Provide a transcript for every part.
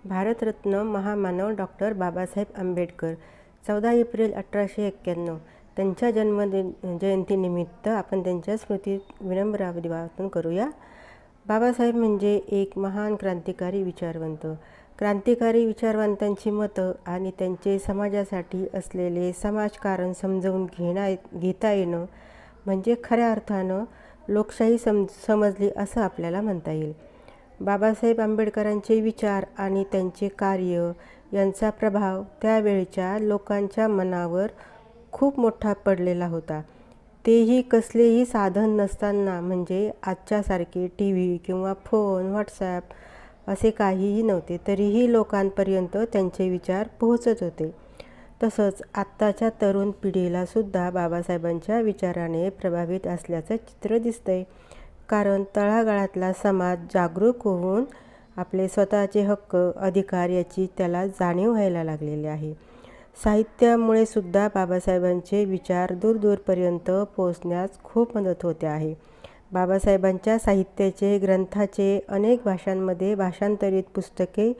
भारतरत्न महामानव doctor Babasaheb Ambedkar 14 April 1891 त्यांच्या जयंतीनिमित्त आपण त्यांच्या स्मृतीत विनम्र अभिवादन करूया. बाबासाहेब म्हणजे एक महान क्रांतिकारी विचारवंत. क्रांतिकारी विचारवंतांची मतं आणि त्यांचे समाजासाठी असलेले समाजकारण समजवून घेता येणं म्हणजे खऱ्या अर्थानं लोकशाही समजली असं आपल्याला म्हणता येईल. बाबासाहेब आंबेडकरांचे विचार आणि त्यांचे कार्य यांचा प्रभाव त्यावेळच्या लोकांच्या मनावर खूप मोठा पडलेला होता. तेही कसलेही साधन नसताना, म्हणजे आजच्यासारखे TV किंवा फोन, व्हॉट्सॲप असे काहीही नव्हते, तरीही लोकांपर्यंत त्यांचे विचार पोहोचत होते. तसंच आत्ताच्या तरुण पिढीलासुद्धा बाबासाहेबांच्या विचाराने प्रभावित असल्याचं चित्र दिसतंय. कारण तळागाळातला समाज जागरूक होऊन आपले स्वतःचे हक्क, अधिकार याची त्याला जाणीव व्हायला लागलेली आहे. साहित्यामुळे सुद्धा बाबासाहेबांचे विचार दूरपर्यंत पोहोचण्यास खूप मदत होते आहे. बाबासाहेबांच्या साहित्याचे, ग्रंथाचे अनेक भाषांमध्ये भाषांतरित पुस्तके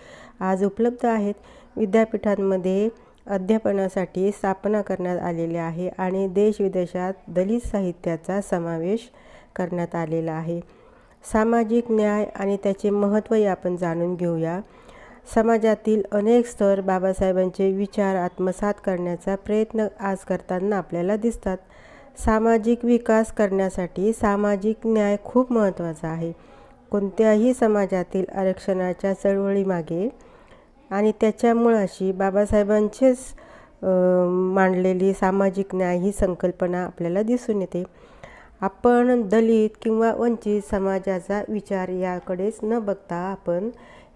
आज उपलब्ध आहेत. विद्यापीठांमध्ये अध्यापनासाठी स्थापना करण्यात आलेली आहे आणि देशविदेशात दलित साहित्याचा समावेश करण्यात आलेला आहे. सामाजिक न्याय आणि त्याचे महत्त्व आपण जाणून घेऊया. समाजातील अनेक स्तर बाबासाहेबांचे विचार आत्मसात करण्याचा प्रयत्न आज करताना आपल्याला दिसतात. सामाजिक विकास करण्यासाठी सामाजिक न्याय खूप महत्त्वाचा आहे. कोणत्याही समाजातील आरक्षणाच्या चळवळीमागे आणि त्याच्या मुळाशी बाबासाहेबांचेच मांडलेली सामाजिक न्याय ही संकल्पना आपल्याला दिसून येते. आपण दलित किंवा वंचित समाजाचा विचार याकडेच न बघता आपण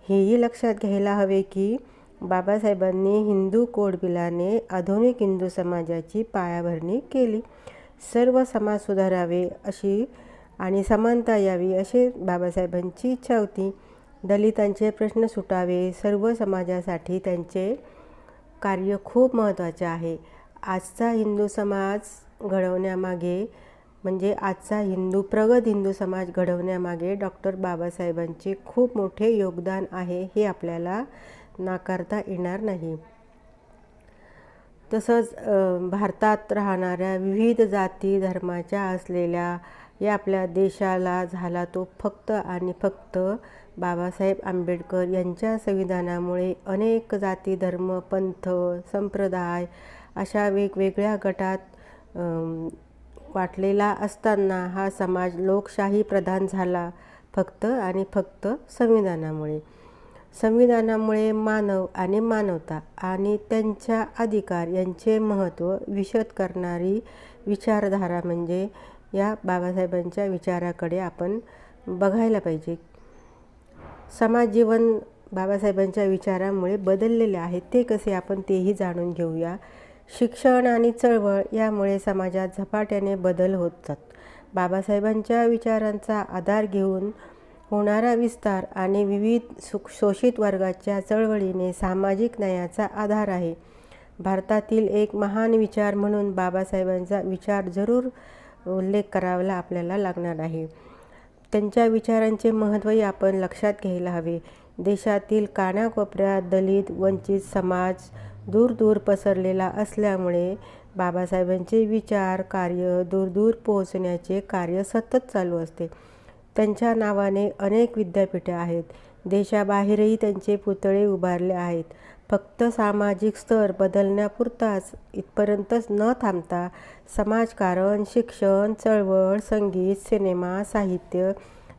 हेही लक्षात घ्यायला हवे की बाबासाहेबांनी हिंदू कोड बिलाने आधुनिक हिंदू समाजाची पायाभरणी केली. सर्व समाज सुधारावे अशी आणि समानता यावी अशी बाबासाहेबांची इच्छा होती. दलितांचे प्रश्न सुटावे, सर्व समाजासाठी त्यांचे कार्य खूप महत्त्वाचे आहे. आजचा हिंदू समाज घडवण्यामागे, म्हणजे आजचा प्रगत हिंदू समाज घडवण्यामागे डॉक्टर बाबासाहेबांचे खूप मोठे योगदान आहे, हे आपल्याला नाकारता येणार नाही. तसंच भारतात राहणाऱ्या विविध जाती धर्माच्या असलेल्या या आपल्या देशाला झाला तो फक्त आणि फक्त बाबासाहेब आंबेडकर यांच्या संविधानामुळे. अनेक जाती, धर्म, पंथ, संप्रदाय अशा वेगवेगळ्या गटात वाटलेला असताना हा समाज लोकशाही प्रधान झाला फक्त आणि फक्त संविधानामुळे. संविधानामुळे मानव आणि मानवता आणि त्यांच्या अधिकार यांचे महत्त्व विशद करणारी विचारधारा म्हणजे या बाबासाहेबांच्या विचाराकडे आपण बघायला पाहिजे. समाज जीवन बाबासाहेबांच्या विचारामुळे बदललेले आहे. ते कसे आपण तेही जाणून घेऊया. शिक्षण आणि चळवळ यामुळे समाजात झपाट्याने बदल होत जातात. बाबासाहेबांच्या विचारांचा आधार घेऊन होणारा विस्तार आणि विविध शोषित वर्गाच्या चळवळीने सामाजिक न्यायाचा आधार आहे. भारतातील एक महान विचार म्हणून बाबासाहेबांचा विचार जरूर उल्लेख करायला आपल्याला लागणार आहे. त्यांच्या विचारांचे महत्त्वही आपण लक्षात घ्यायला हवे. देशातील कानाकोपऱ्यात दलित, वंचित समाज दूर पसरलेला असल्यामुळे बाबासाहेबांचे विचार कार्य दूर पोहोचण्याचे कार्य सतत चालू असते. त्यांच्या नावाने अनेक विद्यापीठे आहेत. देशाबाहेरही त्यांचे पुतळे उभारले आहेत. फक्त सामाजिक स्तर बदलण्यापुरताच इथपर्यंतच न थांबता समाजकारण, शिक्षण, चळवळ, संगीत, सिनेमा, साहित्य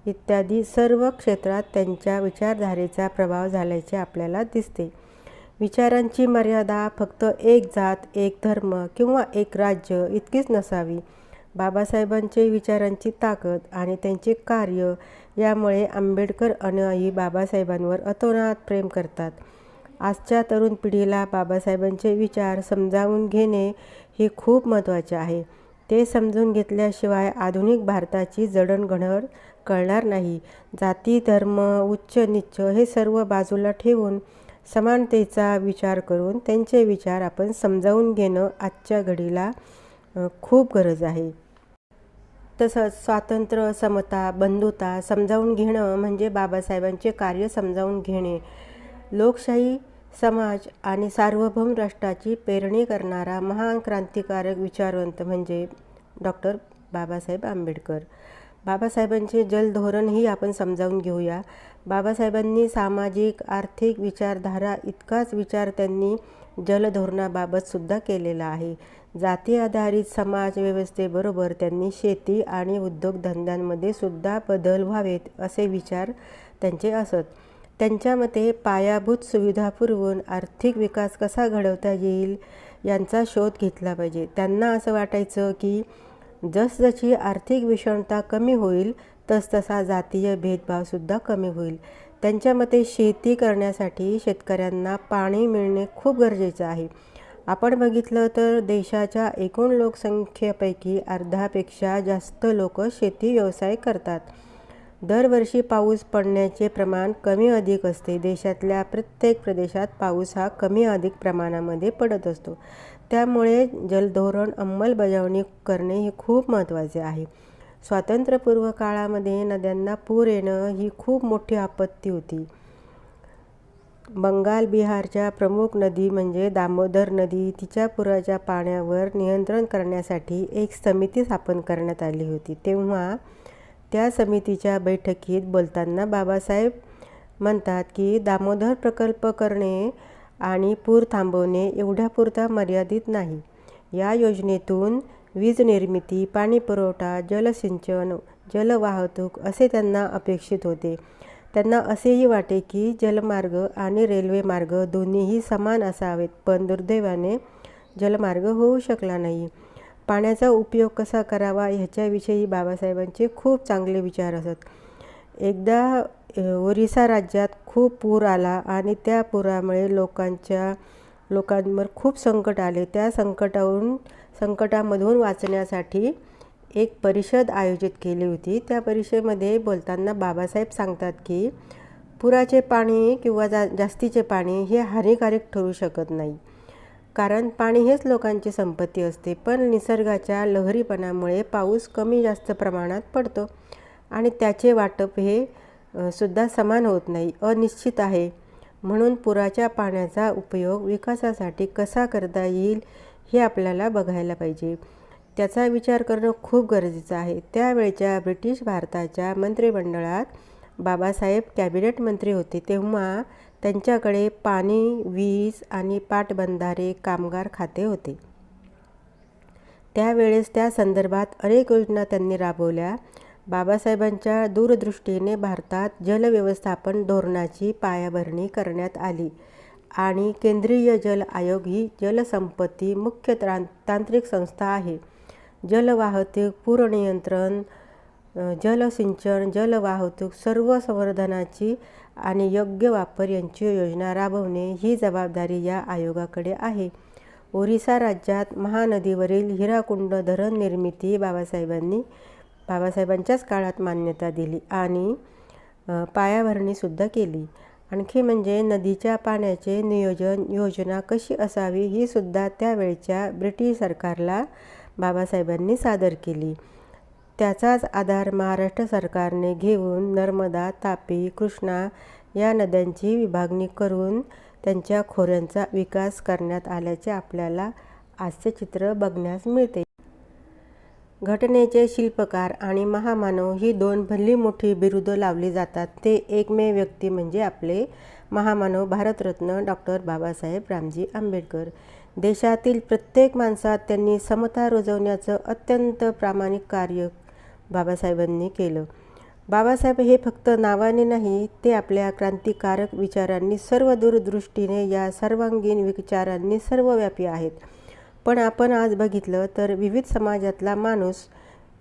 इत्यादी सर्व क्षेत्रात त्यांच्या विचारधारेचा प्रभाव झाल्याचे आपल्याला दिसते. विचारांची मर्यादा फक्त एक जात, एक धर्म किंवा एक राज्य इतकीच नसावी. बाबासाहेबांचे विचारांची ताकद आणि त्यांचे कार्य यामुळे आंबेडकर अनुयायी बाबासाहेबांवर अतोनात प्रेम करतात. आजच्या तरुण पिढीला बाबासाहेबांचे विचार समजावून घेणे हे खूप महत्त्वाचे आहे. ते समजून घेतल्याशिवाय आधुनिक भारताची जडणघडण कळणार नाही. जाती, धर्म, उच्च नीच हे सर्व बाजूला ठेवून समानतेचा विचार करून त्यांचे विचार आपण समजावून घेणं आजच्या घडीला खूप गरज आहे. तसंच स्वातंत्र्य, समता, बंधुता समजावून घेणं म्हणजे बाबासाहेबांचे कार्य समजावून घेणे. लोकशाही, समाज आणि सार्वभौम राष्ट्राची पेरणी करणारा महान क्रांतिकारक विचारवंत म्हणजे डॉक्टर बाबासाहेब आंबेडकर. बाबासाहेबांचे जलधोरणही आपण समजावून घेऊया. बाबासाहेबांनी सामाजिक आर्थिक विचारधारा इतकाच विचार त्यांनी जलधोरणाबाबतसुद्धा केलेला आहे. जाती आधारित समाज व्यवस्थेबरोबर त्यांनी शेती आणि उद्योगधंद्यांमध्ये सुद्धा बदल व्हावेत असे विचार त्यांचे असत. त्यांच्या मते पायाभूत सुविधा पुरवून आर्थिक विकास कसा घडवता येईल यांचा शोध घेतला पाहिजे. त्यांना असं वाटायचं की जसजशी आर्थिक विषमता कमी होईल तसतसा जातीय भेदभावसुद्धा कमी होईल. त्यांच्या मते शेती करण्यासाठी शेतकऱ्यांना पाणी मिळणे खूप गरजेचं आहे. आपण बघितलं तर देशाच्या एकूण लोकसंख्येपैकी अर्ध्यापेक्षा जास्त लोक शेती व्यवसाय करतात. दरवर्षी पाऊस पडण्याचे प्रमाण कमी अधिक असते. देशातल्या प्रत्येक प्रदेशात पाऊस हा कमी अधिक प्रमाणामध्ये पडत असतो. त्यामुळे जलधोरण अंमलबजावणी करणे हे खूप महत्त्वाचे आहे. स्वातंत्र्यपूर्व काळामध्ये नद्यांना पूर येणं ही खूप मोठी आपत्ती होती. बंगाल बिहारच्या प्रमुख नदी म्हणजे दामोदर नदी, तिच्या पुराच्या पाण्यावर नियंत्रण करण्यासाठी एक समिती स्थापन करण्यात आली होती. तेव्हा त्या समितीच्या बैठकीत बोलताना बाबासाहेब म्हणतात की दामोदर प्रकल्प करणे आणि पूर थांबवणे एवढ्यापुरता मर्यादित नाही. या योजनेतून वीज निर्मिती, पाणी पुरवठा, जलसिंचन, जलवाहतूक असे त्यांना अपेक्षित होते. त्यांना असेही वाटे की जलमार्ग आणि रेल्वे मार्ग दोन्हीही समान असावेत, पण दुर्दैवाने जलमार्ग होऊ शकला नाही. पाण्याचा उपयोग कसा करावा ह्याच्याविषयी बाबासाहेबांचे खूप चांगले विचार असत. एकदा ओरिसा राज्यात खूप पूर आला आणि त्या पुरामुळे लोकांवर खूप संकट आले. त्या संकटामधून वाचण्यासाठी एक परिषद आयोजित केली होती. त्या परिषदेमध्ये बोलताना बाबासाहेब सांगतात की पुराचे पाणी किंवा जास्तीचे पाणी हे हानिकारक ठरू शकत नाही, कारण पाणी हेच लोकांची संपत्ती असते. पण निसर्गाच्या लहरीपणामुळे पाऊस कमी जास्त प्रमाणात पडतो आणि त्याचे वाटप हे सुद्धा समान होत नाही, अनिश्चित आहे. म्हणून पुराच्या पाण्याचा उपयोग विकासासाठी कसा करता येईल हे आपल्याला बघायला पाहिजे. त्याचा विचार करणं खूप गरजेचं आहे. त्यावेळच्या ब्रिटिश भारताच्या मंत्रिमंडळात बाबासाहेब कॅबिनेट मंत्री होते. तेव्हा त्यांच्याकडे पाणी, वीज आणि पाटबंधारे कामगार खाते होते. त्यावेळेस त्या संदर्भात अनेक योजना त्यांनी राबवल्या. बाबासाहेबांच्या दूरदृष्टीने भारतात जलव्यवस्थापन धोरणाची पायाभरणी करण्यात आली आणि केंद्रीय जल आयोग ही जलसंपत्ती मुख्य तांत्रिक संस्था आहे. जलवाहतूक, पूरनियंत्रण, जलसिंचन, जलवाहतूक, सर्व संवर्धनाची आणि योग्य वापर यांची योजना राबवणे ही जबाबदारी या आयोगाकडे आहे. ओरिसा राज्यात महानदीवरील हिराकुंड धरण निर्मिती बाबासाहेबांच्याच काळात मान्यता दिली आणि पायाभरणीसुद्धा केली. आणखी म्हणजे नदीच्या पाण्याचे नियोजन योजना कशी असावी ही सुद्धा त्यावेळच्या ब्रिटिश सरकारला बाबासाहेबांनी सादर केली. त्याचाच आधार महाराष्ट्र सरकारने घेऊन नर्मदा, तापी, कृष्णा या नद्यांची विभागणी करून त्यांच्या खोऱ्यांचा विकास करण्यात आल्याचे आपल्याला आजचे चित्र बघण्यास मिळते. घटनेचे शिल्पकार आणि महामानव ही दोन भली मोठी बिरुदं लावली जातात. ते एकमेव व्यक्ती म्हणजे आपले महामानव भारतरत्न डॉक्टर बाबासाहेब रामजी आंबेडकर. देशातील प्रत्येक माणसात त्यांनी समता रुजवण्याचं अत्यंत प्रामाणिक कार्य बाबासाहेबांनी केलं. बाबासाहेब हे फक्त नावाने नाही, ते आपल्या क्रांतिकारक विचारांनी सर्व दूरदृष्टीने या सर्वांगीण विचारांनी सर्वव्यापी आहेत. पण आपण आज बघितलं तर विविध समाजातला माणूस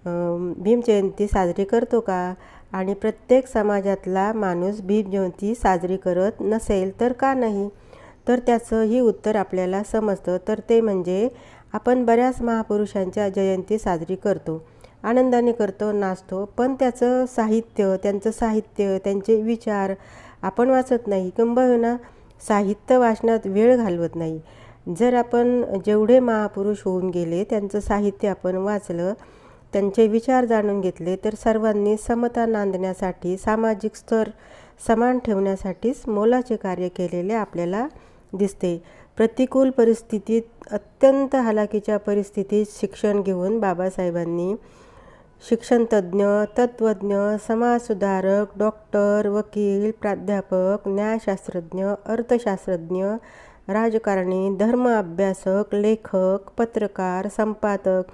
भीमजयंती साजरी करतो का? आणि प्रत्येक समाजातला माणूस भीमजयंती साजरी करत नसेल तर का नाही? तर त्याचंही उत्तर आपल्याला समजतं. तर ते म्हणजे आपण बऱ्याच महापुरुषांच्या जयंती साजरी करतो, आनंदाने करतो, नाचतो, पण त्यांचं साहित्य, त्यांचे विचार आपण वाचत नाही, किंबहुना साहित्य वाचनात वेळ घालवत नाही. जर आपण जेवढे महापुरुष होऊन गेले त्यांचं साहित्य आपण वाचलं, त्यांचे विचार जाणून घेतले, तर सर्वांनी समता नांदण्यासाठी, सामाजिक स्तर समान ठेवण्यासाठीच मोलाचे कार्य केलेले आपल्याला दिसते. प्रतिकूल परिस्थितीत, अत्यंत हालाकीच्या परिस्थितीत शिक्षण घेऊन बाबासाहेबांनी शिक्षणतज्ज्ञ, तत्त्वज्ञ, समाजसुधारक, डॉक्टर, वकील, प्राध्यापक, न्यायशास्त्रज्ञ, अर्थशास्त्रज्ञ, राजकारणी, धर्म अभ्यासक, लेखक, पत्रकार, संपादक,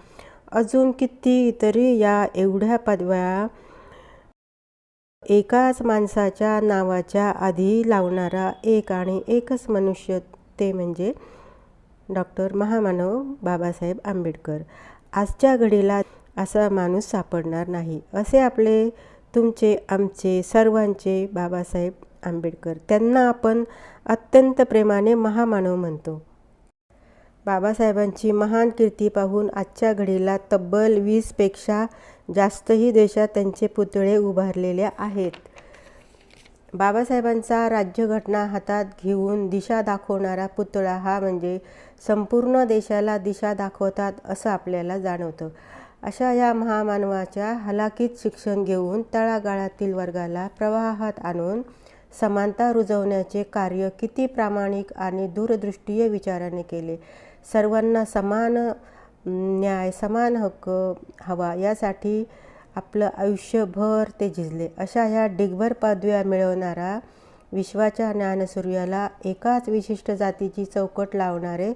अजून किती इतरी या एवढ्या पदव्या एकाच माणसाच्या नावाच्या आधी लावणारा एक आणि एकच मनुष्य, ते म्हणजे डॉक्टर महामानव बाबासाहेब आंबेडकर. आजच्या घडीला असा माणूस सापडणार नाही. असे आपले, तुमचे, आमचे, सर्वांचे बाबासाहेब आंबेडकर. त्यांना आपण अत्यंत प्रेमाने महामानव म्हणतो. बाबासाहेबांची महान कीर्ती पाहून आजच्या घडीला तब्बल 20पेक्षा जास्तही देशात त्यांचे पुतळे उभारलेले आहेत. बाबासाहेबांचा राज्यघटना हातात घेऊन दिशा दाखवणारा पुतळा हा म्हणजे संपूर्ण देशाला दिशा दाखवतात असं आपल्याला जाणवतं. अशा या महामानवाच्या हलाखीत शिक्षण घेऊन तळागाळातील वर्गाला प्रवाहात आणून समानता रुजवण्याचे कार्य किती प्रामाणिक आणि दूरदृष्टीय विचाराने केले. सर्वांना समान न्याय, समान हक्क हवा यासाठी आपलं आयुष्यभर ते झिजले. अशा ह्या डिगभर पदव्या मिळवणारा, विश्वाच्या ज्ञानसूर्याला एकाच विशिष्ट जातीची चौकट लावणारे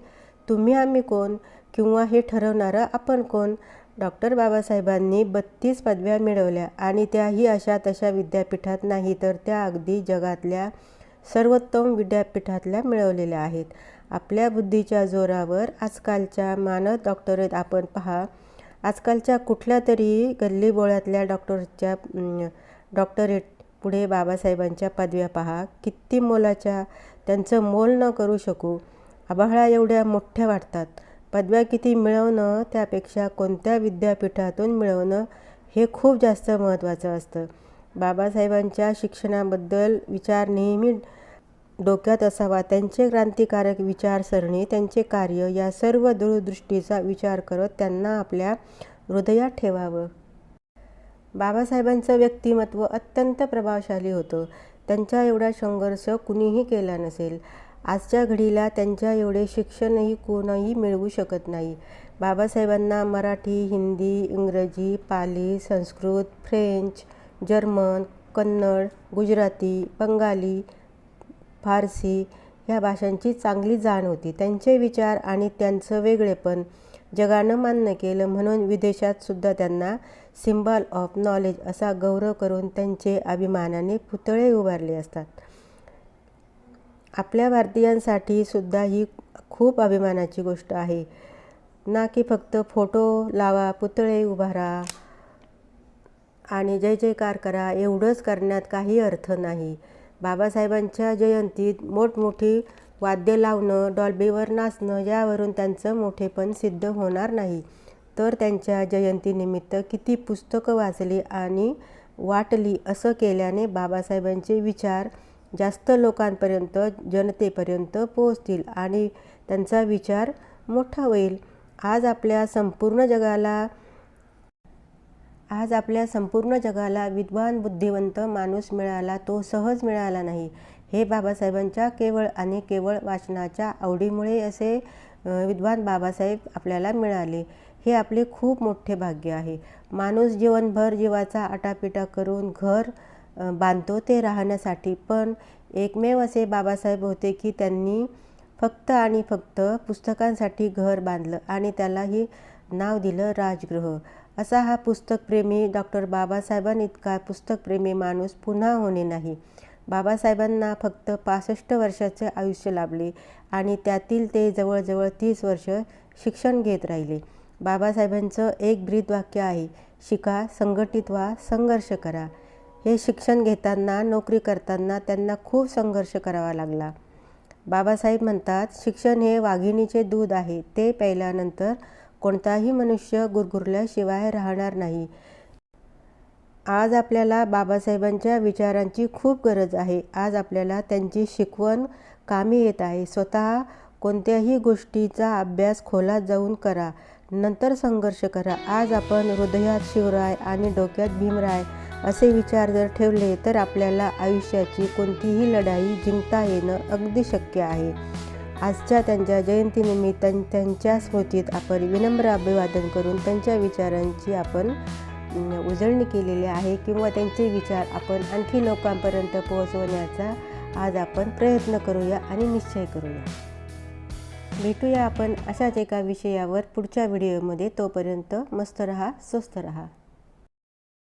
तुम्ही आम्ही कोण, किंवा हे ठरवणारं आपण कोण? डॉक्टर बाबासाहेबांनी 32 पदव्या मिळवल्या आणि त्याही अशा तशा विद्यापीठात नाही, तर त्या अगदी जगातल्या सर्वोत्तम विद्यापीठातल्या मिळवलेल्या आहेत. आपल्या बुद्धीच्या जोरावर आजकालच्या मानद डॉक्टरेट आपण पहा. आजकालच्या कुठल्या तरी गल्लीबोळ्यातल्या डॉक्टरेट पुढे बाबासाहेबांच्या पदव्या पहा. किती मोलाच्या, त्यांचं मोल न करू शकू. आभाळा एवढ्या मोठ्या वाटतात. पदव्या किती मिळवणं त्यापेक्षा कोणत्या विद्यापीठातून मिळवणं हे खूप जास्त महत्त्वाचं असतं. बाबासाहेबांच्या शिक्षणाबद्दल विचार नेहमी डोक्यात असावा. त्यांचे क्रांतिकारक विचारसरणी, त्यांचे कार्य या सर्व दूरदृष्टीचा विचार करत त्यांना आपल्या हृदयात ठेवावं. बाबासाहेबांचं व्यक्तिमत्व अत्यंत प्रभावशाली होतं. त्यांच्या एवढा संघर्ष कुणीही केला नसेल. आजच्या घडीला त्यांच्या एवढे शिक्षणही कोणीही मिळवू शकत नाही. बाबासाहेबांना मराठी, हिंदी, इंग्रजी, पाली, संस्कृत, फ्रेंच, जर्मन, कन्नड, गुजराती, बंगाली, फारसी ह्या भाषांची चांगली जाण होती. त्यांचे विचार आणि त्यांचं वेगळेपण जगानं मान्य केलं म्हणून विदेशात सुद्धा त्यांना सिम्बॉल ऑफ नॉलेज असा गौरव करून त्यांचे अभिमानाने पुतळे उभारले असतात. आपल्या भारतीयांसाठी सुद्धा ही खूप अभिमानाची गोष्ट आहे ना, की फक्त फोटो लावा, पुतळे उभारा आणि जय जयकार करा, एवढंच करण्यात काही अर्थ नाही. बाबासाहेबांच्या जयंतीत मोठमोठी वाद्य लावणं, डॉल्बीवर नाचणं यावरून त्यांचं मोठेपण सिद्ध होणार नाही. तर त्यांच्या जयंतीनिमित्त किती पुस्तकं वाचली आणि वाटली असं केल्याने बाबासाहेबांचे विचार जास्त लोकांपर्यंत, जनतेपर्यंत पोहोचतील आणि त्यांचा विचार मोठा होईल. आज आपल्या संपूर्ण जगाला विद्वान, बुद्धिवंत माणूस मिळाला, तो सहज मिळाला नाही. हे बाबासाहेबांच्या केवळ आणि केवळ वाचनाच्या आवडीमुळे असे विद्वान बाबासाहेब आपल्याला मिळाले. हे आपले खूप मोठे भाग्य आहे. माणूस जीवनभर जीवाचा आटापिटा करून घर बांधतो ते राहण्यासाठी, पण एकमेव असे बाबासाहेब होते की त्यांनी फक्त आणि फक्त पुस्तकांसाठी घर बांधलं आणि त्यालाही नाव दिलं राजगृह. असा हा पुस्तकप्रेमी डॉक्टर बाबासाहेबांइतका पुस्तकप्रेमी माणूस पुन्हा होणे नाही. बाबासाहेबांना फक्त 65 वर्षाचे आयुष्य लाभले आणि त्यातील ते जवळजवळ 30 वर्ष शिक्षण घेत राहिले. बाबासाहेबांचं एक ब्रीदवाक्य आहे, शिका, संघटित व्हा, संघर्ष करा. हे शिक्षण घेताना, नोकरी करताना त्यांना खूप संघर्ष करावा लागला. बाबासाहेब म्हणतात, शिक्षण हे वाघिणीचे दूध आहे. ते प्यायल्यानंतर कोणताही मनुष्य गुरगुरल्याशिवाय राहणार नाही. आज आपल्याला बाबासाहेबांच्या विचारांची खूप गरज आहे. आज आपल्याला त्यांची शिकवण कामी येत आहे. स्वतः कोणत्याही गोष्टीचा अभ्यास खोलात जाऊन करा, नंतर संघर्ष करा. आज आपण हृदयात शिवराय आणि डोक्यात भीमराय असे विचार जर ठेवले तर आपल्याला आयुष्याची कोणतीही लढाई जिंकता येणं अगदी शक्य आहे. आजच्या त्यांच्या जयंतीनिमित्त त्यांच्या स्मृतीत आपण विनम्र अभिवादन करून त्यांच्या विचारांची आपण उजळणी केलेली आहे किंवा त्यांचे विचार आपण आणखी लोकांपर्यंत पोहोचवण्याचा आज आपण प्रयत्न करूया आणि निश्चय करूया. भेटूया आपण अशाच एका विषयावर पुढच्या व्हिडिओमध्ये. तोपर्यंत मस्त रहा, स्वस्थ रहा.